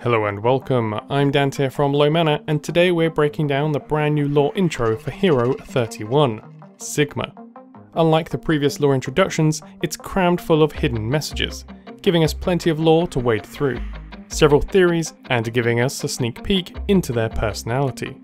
Hello and welcome, I'm Dante from Low Mana, and today we're breaking down the brand new lore intro for Hero 31, Sigma. Unlike the previous lore introductions, it's crammed full of hidden messages, giving us plenty of lore to wade through, several theories, and giving us a sneak peek into their personality.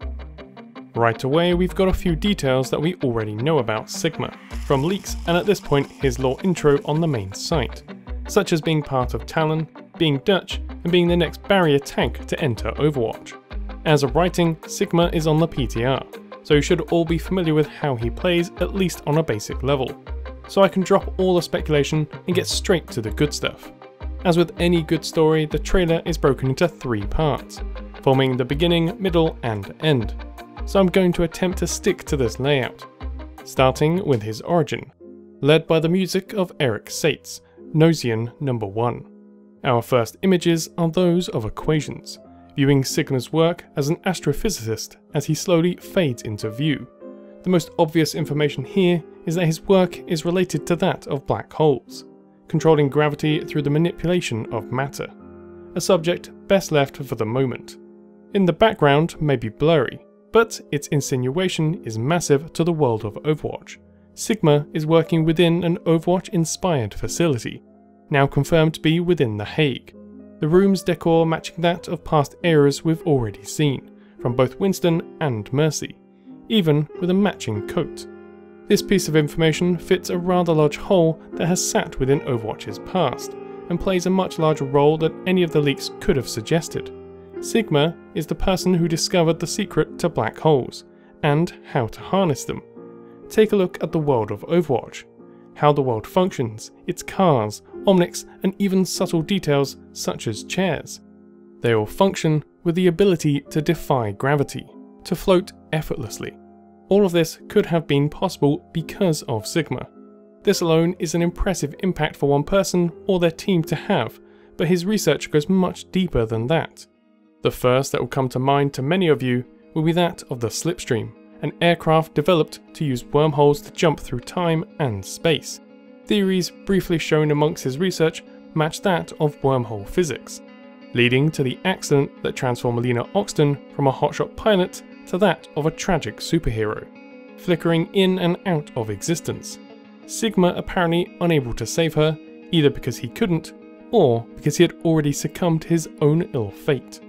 Right away, we've got a few details that we already know about Sigma, from leaks and at this point his lore intro on the main site, such as being part of Talon, being Dutch, and being the next barrier tank to enter Overwatch. As of writing, Sigma is on the PTR, so you should all be familiar with how he plays at least on a basic level. So I can drop all the speculation and get straight to the good stuff. As with any good story, the trailer is broken into 3 parts, forming the beginning, middle, and end. So I'm going to attempt to stick to this layout, starting with his origin, led by the music of Eric Saitz, Nosian No. 1. Our first images are those of equations, viewing Sigma's work as an astrophysicist as he slowly fades into view. The most obvious information here is that his work is related to that of black holes, controlling gravity through the manipulation of matter, a subject best left for the moment. In the background may be blurry, but its insinuation is massive to the world of Overwatch. Sigma is working within an Overwatch-inspired facility, now confirmed to be within The Hague. The room's decor matching that of past eras we've already seen, from both Winston and Mercy, even with a matching coat. This piece of information fits a rather large hole that has sat within Overwatch's past, and plays a much larger role than any of the leaks could have suggested. Sigma is the person who discovered the secret to black holes, and how to harness them. Take a look at the world of Overwatch, how the world functions, its cars, omnics, and even subtle details such as chairs. They all function with the ability to defy gravity, to float effortlessly. All of this could have been possible because of Sigma. This alone is an impressive impact for one person or their team to have, but his research goes much deeper than that. The first that will come to mind to many of you will be that of the Slipstream, an aircraft developed to use wormholes to jump through time and space. Theories briefly shown amongst his research match that of wormhole physics, leading to the accident that transformed Lena Oxton from a hotshot pilot to that of a tragic superhero, flickering in and out of existence. Sigma apparently unable to save her, either because he couldn't, or because he had already succumbed to his own ill fate.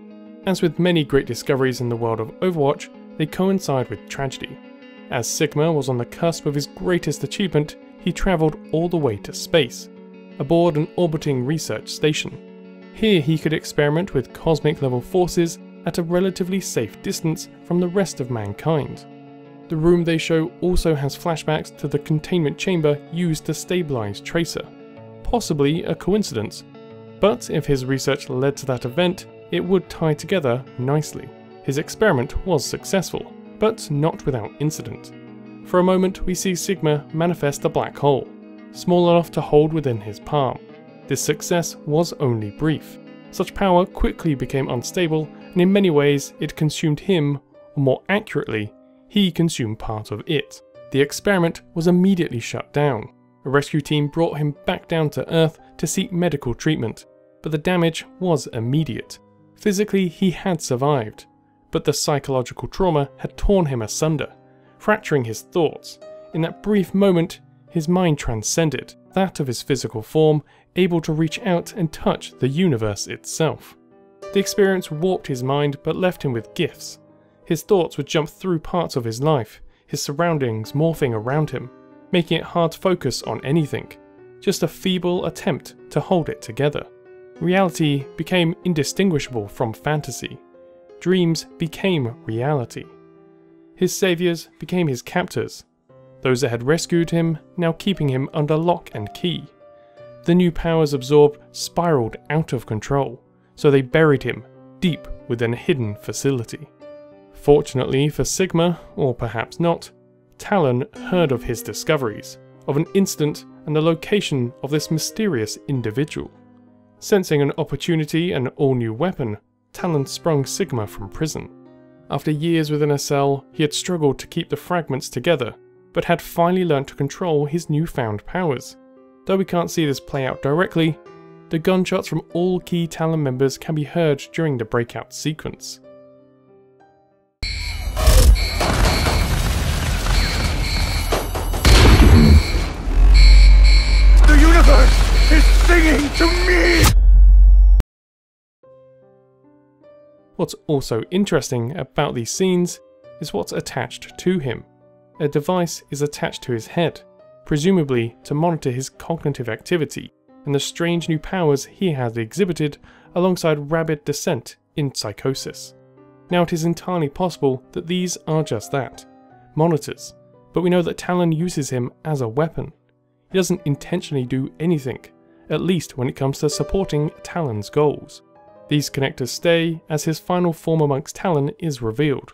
As with many great discoveries in the world of Overwatch, they coincide with tragedy. As Sigma was on the cusp of his greatest achievement, he travelled all the way to space, aboard an orbiting research station. Here he could experiment with cosmic level forces at a relatively safe distance from the rest of mankind. The room they show also has flashbacks to the containment chamber used to stabilise Tracer. Possibly a coincidence, but if his research led to that event, it would tie together nicely. His experiment was successful, but not without incident. For a moment we see Sigma manifest a black hole, small enough to hold within his palm. This success was only brief. Such power quickly became unstable, and in many ways it consumed him, or more accurately, he consumed part of it. The experiment was immediately shut down. A rescue team brought him back down to Earth to seek medical treatment, but the damage was immediate. Physically he had survived, but the psychological trauma had torn him asunder, fracturing his thoughts. In that brief moment, his mind transcended that of his physical form, able to reach out and touch the universe itself. The experience warped his mind but left him with gifts. His thoughts would jump through parts of his life, his surroundings morphing around him, making it hard to focus on anything, just a feeble attempt to hold it together. Reality became indistinguishable from fantasy. Dreams became reality. His saviors became his captors, those that had rescued him now keeping him under lock and key. The new powers absorbed spiraled out of control, so they buried him deep within a hidden facility. Fortunately for Sigma, or perhaps not, Talon heard of his discoveries, of an incident and the location of this mysterious individual. Sensing an opportunity and an all-new weapon, Talon sprung Sigma from prison. After years within a cell, he had struggled to keep the fragments together, but had finally learnt to control his newfound powers. Though we can't see this play out directly, The gunshots from all key Talon members can be heard during the breakout sequence. The universe is singing to me! What's also interesting about these scenes is what's attached to him. A device is attached to his head, presumably to monitor his cognitive activity and the strange new powers he has exhibited alongside rabid descent in psychosis. Now it is entirely possible that these are just that, monitors, but we know that Talon uses him as a weapon. He doesn't intentionally do anything, at least when it comes to supporting Talon's goals. These connectors stay as his final form amongst Talon is revealed,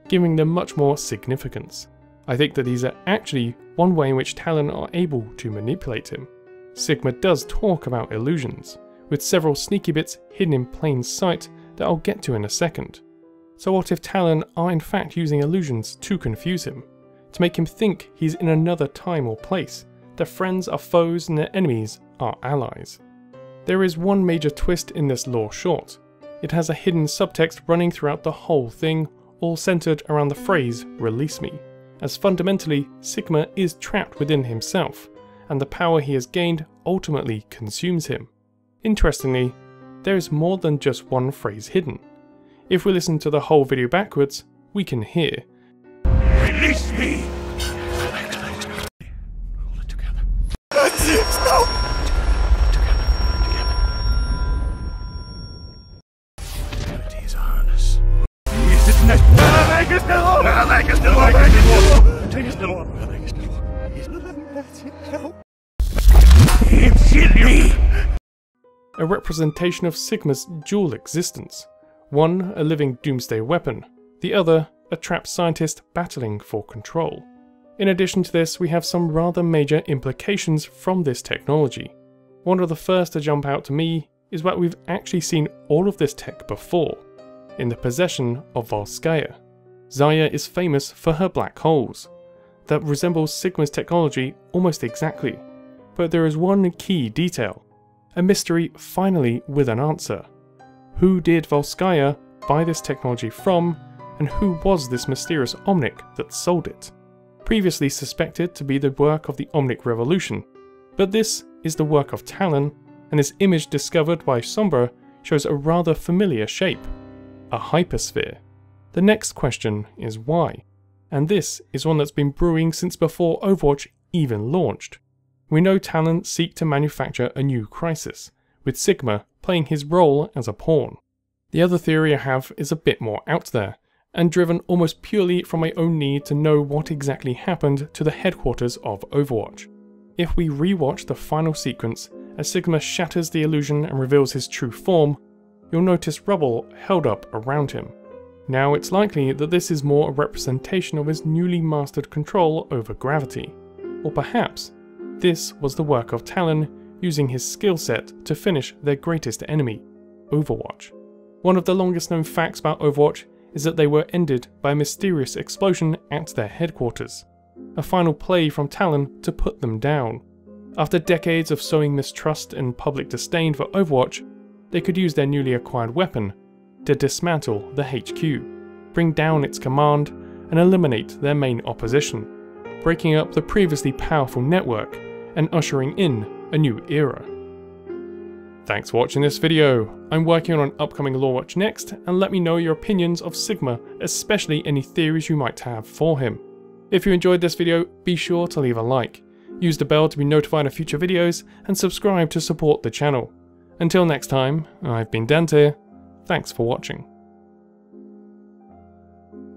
giving them much more significance. I think that these are actually one way in which Talon are able to manipulate him. Sigma does talk about illusions, with several sneaky bits hidden in plain sight that I'll get to in a second. So what if Talon are in fact using illusions to confuse him, to make him think he's in another time or place, their friends are foes and their enemies are allies? There is one major twist in this lore short. It has a hidden subtext running throughout the whole thing, all centered around the phrase "release me," as fundamentally Sigma is trapped within himself, and the power he has gained ultimately consumes him. Interestingly, there is more than just one phrase hidden. If we listen to the whole video backwards, we can hear, Release me! Hold it together. That's it! No! a representation of Sigma's dual existence. One a living doomsday weapon, the other a trapped scientist battling for control. In addition to this, we have some rather major implications from this technology. One of the first to jump out to me is that we've actually seen all of this tech before, in the possession of Volskaya. Xayah is famous for her black holes, that resembles Sigma's technology almost exactly, but there is one key detail, a mystery finally with an answer. Who did Volskaya buy this technology from, and who was this mysterious Omnic that sold it? Previously suspected to be the work of the Omnic Revolution, but this is the work of Talon, and this image discovered by Sombra shows a rather familiar shape, a hypersphere. The next question is why, and this is one that's been brewing since before Overwatch even launched. We know Talon seek to manufacture a new crisis, with Sigma playing his role as a pawn. The other theory I have is a bit more out there, and driven almost purely from my own need to know what exactly happened to the headquarters of Overwatch. If we rewatch the final sequence as Sigma shatters the illusion and reveals his true form, you'll notice rubble held up around him. Now it's likely that this is more a representation of his newly mastered control over gravity, or perhaps this was the work of Talon using his skill set to finish their greatest enemy, Overwatch. One of the longest known facts about Overwatch is that they were ended by a mysterious explosion at their headquarters, a final play from Talon to put them down. After decades of sowing mistrust and public disdain for Overwatch, they could use their newly acquired weapon to dismantle the HQ, bring down its command, and eliminate their main opposition, breaking up the previously powerful network and ushering in a new era. Thanks for watching this video. I'm working on an upcoming Lorewatch next, and let me know your opinions of Sigma, especially any theories you might have for him. If you enjoyed this video, be sure to leave a like, use the bell to be notified of future videos, and subscribe to support the channel. Until next time, I've been Dante, thanks for watching.